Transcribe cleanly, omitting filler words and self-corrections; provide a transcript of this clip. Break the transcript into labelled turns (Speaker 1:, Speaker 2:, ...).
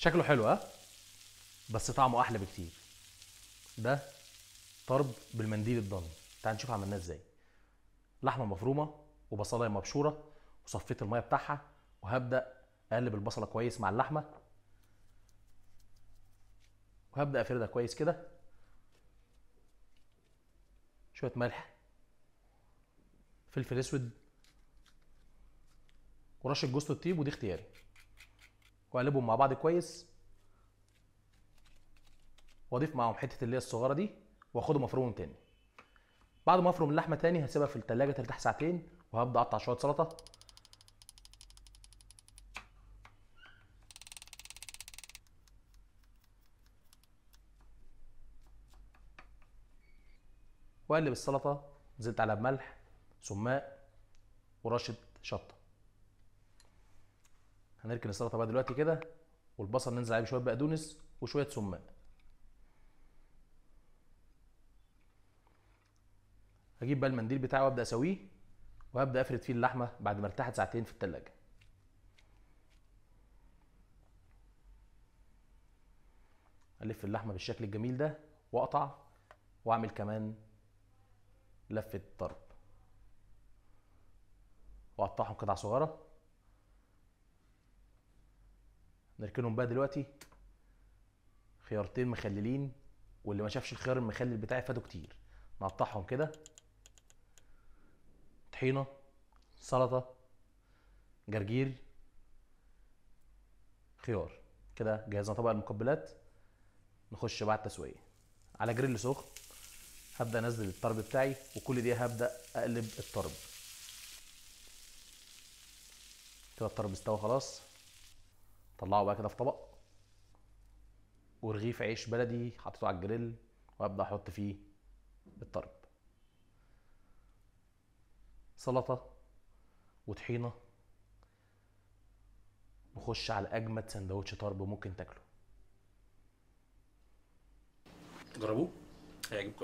Speaker 1: شكله حلو ها، بس طعمه احلى بكتير. ده طرب بالمنديل الضاني. تعال نشوف عملناه ازاي. لحمه مفرومه وبصلايه مبشوره، وصفيت الميه بتاعها، وهبدا اقلب البصله كويس مع اللحمه، وهبدا افردها كويس كده. شويه ملح، فلفل اسود، ورشه جوز الطيب، ودي اختياري، واقلبهم مع بعض كويس، واضيف معاهم حته اللي هي الصغيره دي، واخدهم افرمهم تاني. بعد ما افرم اللحمه تاني هسيبها في التلاجة ترتاح ساعتين، وهبدا اقطع شويه سلطه. واقلب السلطه، نزلت عليها بملح، سماق، ورشه شطه. هنركن السلطه بقى دلوقتي كده، والبصل ننزل عليه بشويه بقدونس وشويه سماق. هجيب بقى المنديل بتاعي وابدا اسويه، وهبدا افرد فيه اللحمه بعد ما ارتاحت ساعتين في التلاجة. الف اللحمه بالشكل الجميل ده، واقطع، واعمل كمان لفه طرب، واقطعهم قطع صغيره. نركنهم بقى دلوقتي. خيارتين مخللين، واللي ما شافش الخيار المخلل بتاعي فاته كتير. نقطعهم كده. طحينه، سلطه، جرجير، خيار. كده جهزنا طبق المقبلات. نخش بقى على التسويه. على جريل سخن هبدا انزل الطرب بتاعي، وكل دقيقه هبدا اقلب الطرب. كده الطرب استوى خلاص. طلعه بقى كده في طبق، ورغيف عيش بلدي حطيته على الجريل، وابدا احط فيه الطرب. سلطه وطحينه. نخش على اجمد سندوتش طرب ممكن تاكله. جربوه، هيعجبكم.